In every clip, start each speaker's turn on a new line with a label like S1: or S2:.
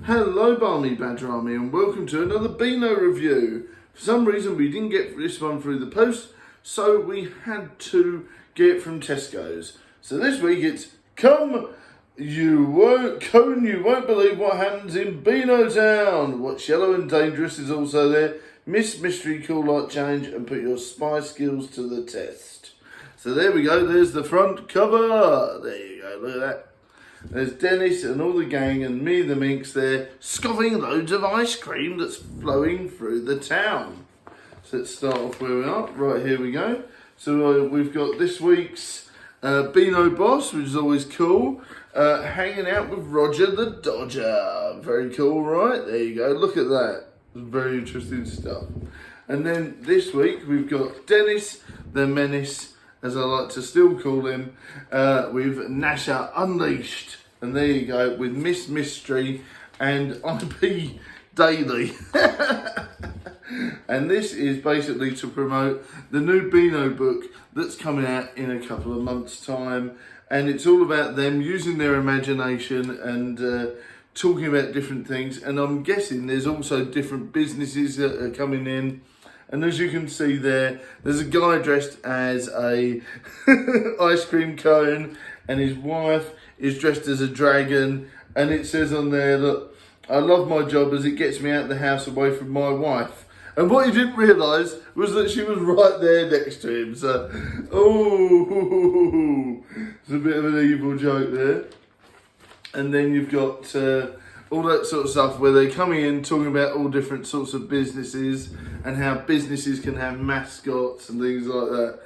S1: Hello Barmy Badger Army and welcome to another Beano review. For some reason we didn't get this one through the post, so we had to get it from Tesco's. So this week it's you won't believe what happens in Beanotown. What's Yellow and Dangerous is also there. Miss Mystery Cool Light Challenge and put your spy skills to the test. So there we go, there's the front cover. There you go, look at that. There's Dennis and all the gang and me the minx there scoffing loads of ice cream that's flowing through the town. So let's start off where we are. Right, here we go. So we've got this week's Beano Boss, which is always cool. Hanging out with Roger the Dodger. Very cool, right? There you go. Look at that. Very interesting stuff. And then this week we've got Dennis the Menace, as I like to still call him, with Nasha Unleashed. And there you go, with Miss Mystery and IP Daily. And this is basically to promote the new Beano book that's coming out in a couple of months' time. And it's all about them using their imagination and talking about different things. And I'm guessing there's also different businesses that are coming in. And as you can see there's a guy dressed as a ice cream cone and his wife is dressed as a dragon, and it says on there, look, I love my job as it gets me out of the house away from my wife. And what he didn't realise was that she was right there next to him. So, it's a bit of an evil joke there. And then you've got all that sort of stuff where they're coming in talking about all different sorts of businesses and how businesses can have mascots and things like that.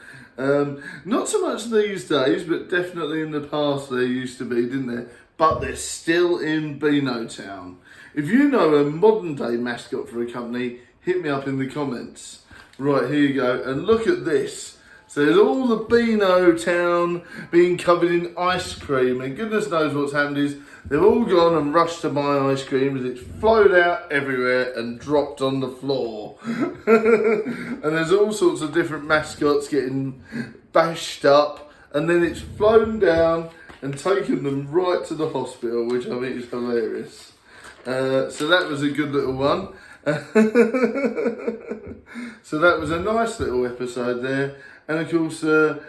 S1: Not so much these days, but definitely in the past there used to be, didn't there? But they're still in Beanotown. If you know a modern day mascot for a company, hit me up in the comments. Right, here you go. And look at this. So there's all the Beanotown being covered in ice cream, and goodness knows what's happened is they've all gone and rushed to buy ice cream as it's flowed out everywhere and dropped on the floor. And there's all sorts of different mascots getting bashed up, and then it's flown down and taken them right to the hospital, which I think is hilarious. So that was a good little one. So that was a nice little episode there. And of course, a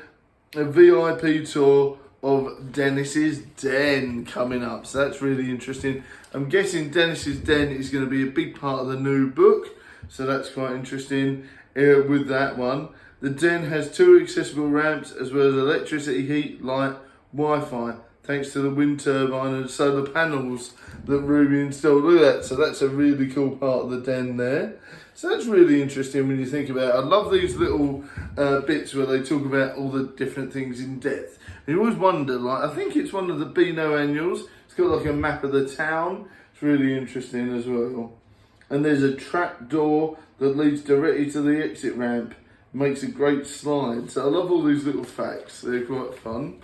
S1: VIP tour of Dennis's Den coming up. So that's really interesting. I'm guessing Dennis's Den is going to be a big part of the new book. So that's quite interesting with that one. The Den has 2 accessible ramps as well as electricity, heat, light, Wi-Fi, thanks to the wind turbine and solar panels that Ruby installed. Look at that. So that's a really cool part of the Den there. So that's really interesting when you think about it. I love these little bits where they talk about all the different things in depth. And you always wonder, like, I think it's one of the Beano annuals. It's got like a map of the town. It's really interesting as well. And there's a trap door that leads directly to the exit ramp. Makes a great slide. So I love all these little facts. They're quite fun.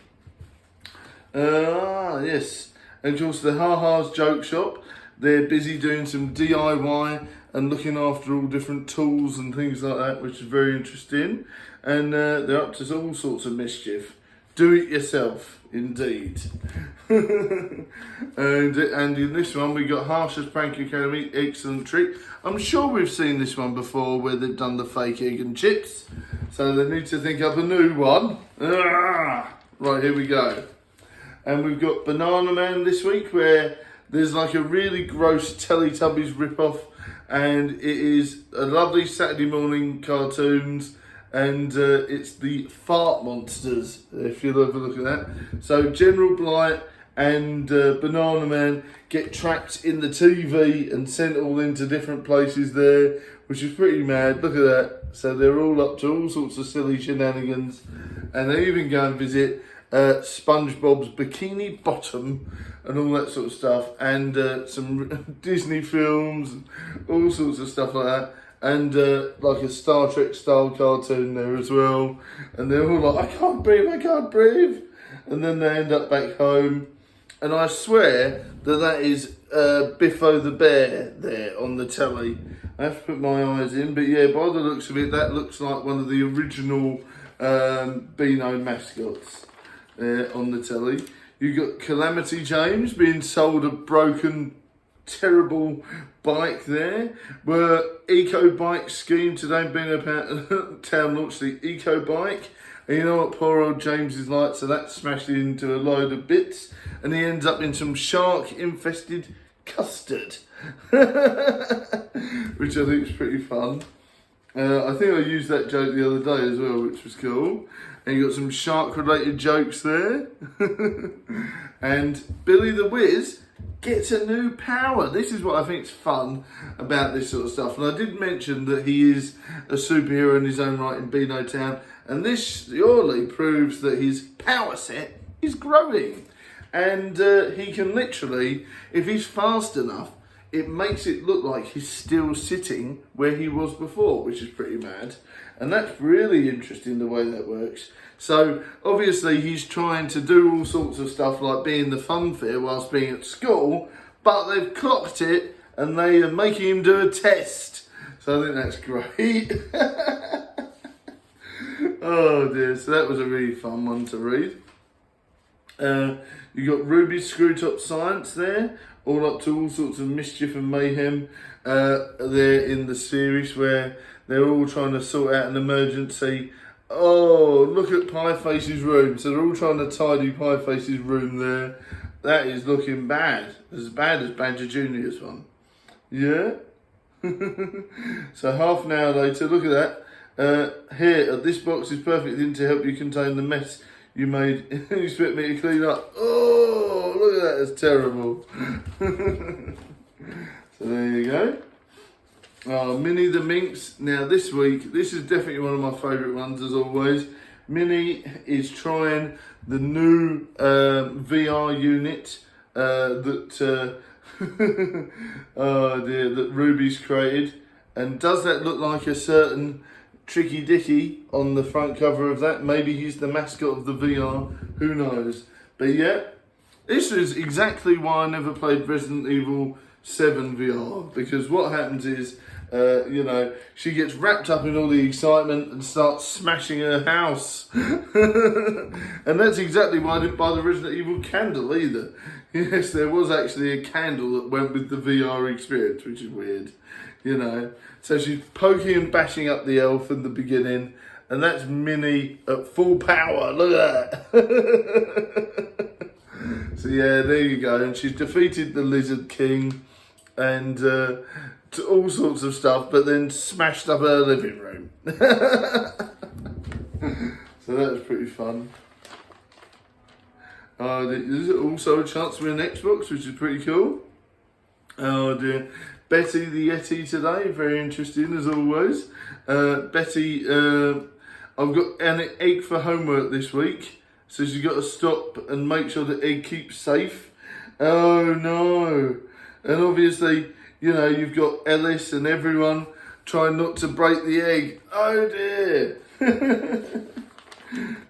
S1: Yes. And of course the Ha Ha's Joke Shop. They're busy doing some DIY and looking after all different tools and things like that, which is very interesting. And they're up to all sorts of mischief. Do it yourself, indeed. and in this one, we got Harsh's Prank Academy, Excellent Trick. I'm sure we've seen this one before where they've done the fake egg and chips. So they need to think up a new one. Right, here we go. And we've got Banana Man this week, where there's like a really gross Teletubbies ripoff, and it is a lovely Saturday morning cartoons, and it's the Fart Monsters, if you'll ever look at that. So General Blight and Banana Man get trapped in the TV and sent all into different places there, which is pretty mad. Look at that. So they're all up to all sorts of silly shenanigans, and they even go and visit SpongeBob's Bikini Bottom and all that sort of stuff, and some Disney films, all sorts of stuff like that, and like a Star Trek style cartoon there as well. And they're all like, I can't breathe, and then they end up back home, and I swear that is Biffo the Bear there on the telly. I have to put my eyes in, but yeah, by the looks of it, that looks like one of the original Beano mascots on the telly. You got Calamity James being sold a broken terrible bike there. We're eco bike scheme today. Beanotown launched the eco bike. And you know what poor old James is like, so that smashed into a load of bits, and he ends up in some shark-infested custard, which I think is pretty fun. I think I used that joke the other day as well, which was cool. And you got some shark-related jokes there. And Billy the Wiz gets a new power. This is what I think is fun about this sort of stuff. And I did mention that he is a superhero in his own right in Beanotown. And this surely proves that his power set is growing. And he can literally, if he's fast enough, it makes it look like he's still sitting where he was before, which is pretty mad. And that's really interesting the way that works. So obviously he's trying to do all sorts of stuff like being the fun fair whilst being at school, but they've clocked it and they are making him do a test. So I think that's great. Oh dear, so that was a really fun one to read. You got Ruby's Screw-Top Science there, all up to all sorts of mischief and mayhem there in the series where they're all trying to sort out an emergency. Oh, look at Pieface's room. So they're all trying to tidy Pieface's room there. That is looking bad as Badger Jr.'s one. Yeah? So half an hour later, look at that. Here, this box is perfect thing to help you contain the mess you made. You expect me to clean up. Oh, look at that, it's terrible. So there you go. Oh, Minnie the Minx. Now this week, this is definitely one of my favourite ones as always. Minnie is trying the new VR unit that oh dear, that Ruby's created. And does that look like a certain Tricky Dicky on the front cover of that? Maybe he's the mascot of the VR, who knows. But yeah, this is exactly why I never played Resident Evil 7 VR, because what happens is, you know, she gets wrapped up in all the excitement and starts smashing her house. And that's exactly why I didn't buy the Resident Evil candle either. Yes, there was actually a candle that went with the VR experience, which is weird, you know. So she's poking and bashing up the elf in the beginning, and that's Minnie at full power. Look at that. So yeah, there you go. And she's defeated the Lizard King and all sorts of stuff, but then smashed up her living room. So that was pretty fun. There's also a chance to win an Xbox, which is pretty cool. Oh dear. Betty the Yeti today, very interesting as always. Betty, I've got an egg for homework this week, so she's got to stop and make sure the egg keeps safe. Oh no. And obviously, you know, you've got Ellis and everyone trying not to break the egg. Oh dear.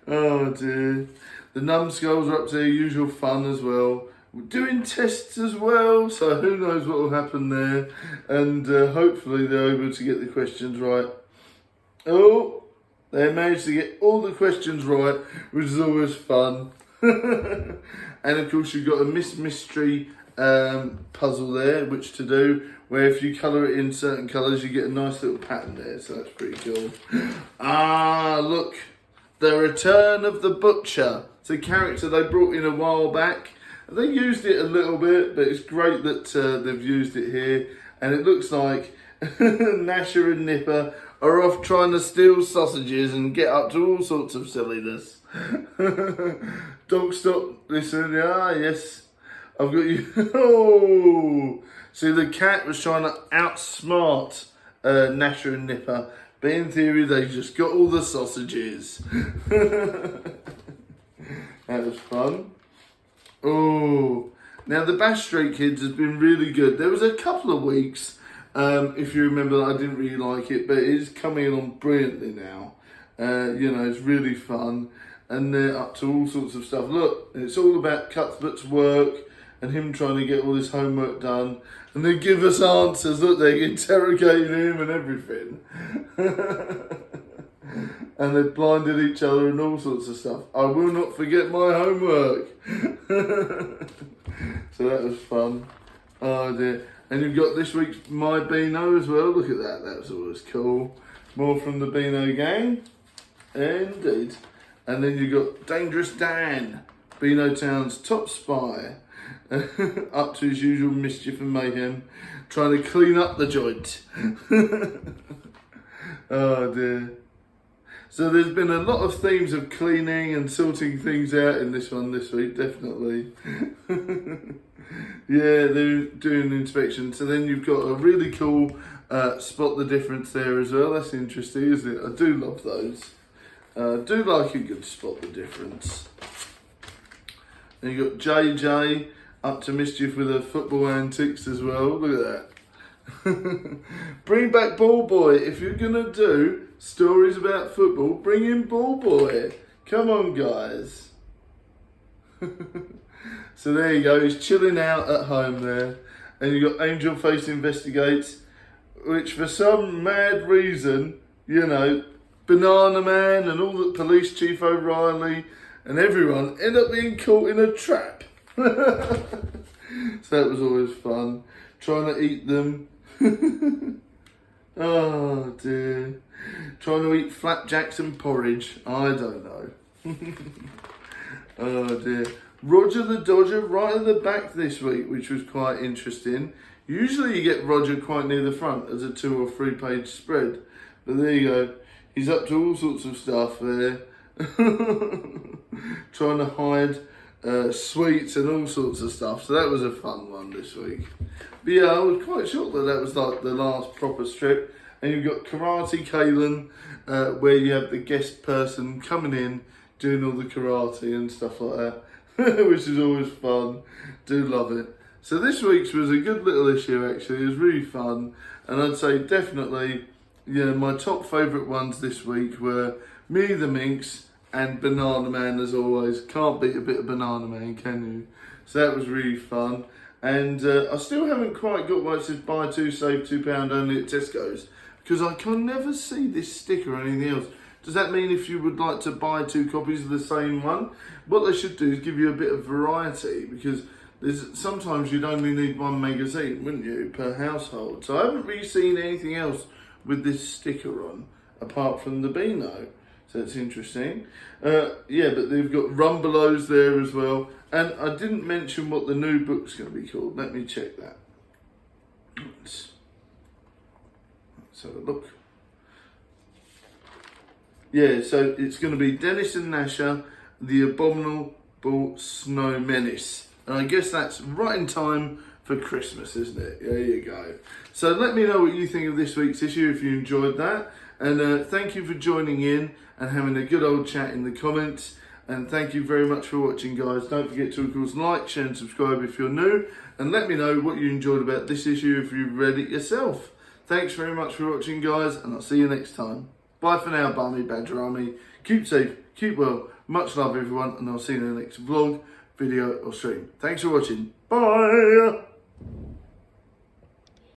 S1: Oh dear. The numbskulls are up to their usual fun as well. We're doing tests as well, so who knows what will happen there. And hopefully they're able to get the questions right. Oh, they managed to get all the questions right, which is always fun. And of course you've got a mystery puzzle there, which to do, where if you colour it in certain colours, you get a nice little pattern there, so that's pretty cool. Ah, look, the return of the butcher. It's a character they brought in a while back. They used it a little bit, but it's great that they've used it here. And it looks like Gnasher and Nipper are off trying to steal sausages and get up to all sorts of silliness. Dog, stop, listen, ah, yes, I've got you. Oh, see, the cat was trying to outsmart Gnasher and Nipper, but in theory they just got all the sausages. That was fun. Oh, now the Bash Street Kids has been really good. There was a couple of weeks, if you remember, that I didn't really like it, but it is coming along brilliantly now. You know, it's really fun, and they're up to all sorts of stuff. Look, it's all about Cuthbert's work and him trying to get all his homework done, and they give us answers. Look, they're interrogating him and everything. And they blinded each other and all sorts of stuff. I will not forget my homework. So that was fun. Oh dear. And you've got this week's My Beano as well. Look at that. That's always cool. More from the Beano gang. Indeed. And then you've got Dangerous Dan, Beanotown's top spy. Up to his usual mischief and mayhem. Trying to clean up the joint. Oh dear. So there's been a lot of themes of cleaning and sorting things out in this one this week, definitely. Yeah, they're doing an inspection. So then you've got a really cool spot the difference there as well. That's interesting, isn't it? I do love those. I do like a good spot the difference. And you've got JJ up to mischief with her football antics as well. Look at that. Bring back Ballboy. If you're gonna do stories about football, bring in Ballboy. Come on, guys. So there you go. He's chilling out at home there, and you've got Angel Face Investigates, which for some mad reason, you know, Banana Man and all the Police Chief O'Reilly and everyone end up being caught in a trap. So that was always fun. Trying to eat them. Oh dear. Trying to eat flapjacks and porridge. I don't know. Oh dear. Roger the Dodger right at the back this week, which was quite interesting. Usually you get Roger quite near the front as a 2 or 3 page spread. But there you go. He's up to all sorts of stuff there. Trying to hide sweets and all sorts of stuff. So that was a fun one this week. But yeah, I was quite shocked that that was like the last proper strip. And you've got Karate Kalen, where you have the guest person coming in, doing all the karate and stuff like that. Which is always fun. Do love it. So this week's was a good little issue actually. It was really fun. And I'd say definitely, yeah, my top favourite ones this week were Minnie the Minx and Banana Man as always. Can't beat a bit of Banana Man, can you? So that was really fun. And I still haven't quite got why it says buy 2, save £2 only at Tesco's. Because I can never see this sticker or anything else. Does that mean if you would like to buy 2 copies of the same one, what they should do is give you a bit of variety, because sometimes you'd only need 1 magazine, wouldn't you, per household. So I haven't really seen anything else with this sticker on, apart from the Beano. So it's interesting. Yeah, but they've got Rumbelows there as well. And I didn't mention what the new book's going to be called. Let me check that. Let's have a look. Yeah, so it's going to be Dennis and Nasher, The Abominable Snow Menace. And I guess that's right in time for Christmas, isn't it? There you go. So let me know what you think of this week's issue if you enjoyed that. And thank you for joining in and having a good old chat in the comments. And thank you very much for watching, guys. Don't forget to, of course, like, share and subscribe if you're new. And let me know what you enjoyed about this issue if you've read it yourself. Thanks very much for watching, guys, and I'll see you next time. Bye for now, Barmy Badger Army. Keep safe, keep well. Much love, everyone, and I'll see you in the next vlog, video, or stream. Thanks for watching. Bye!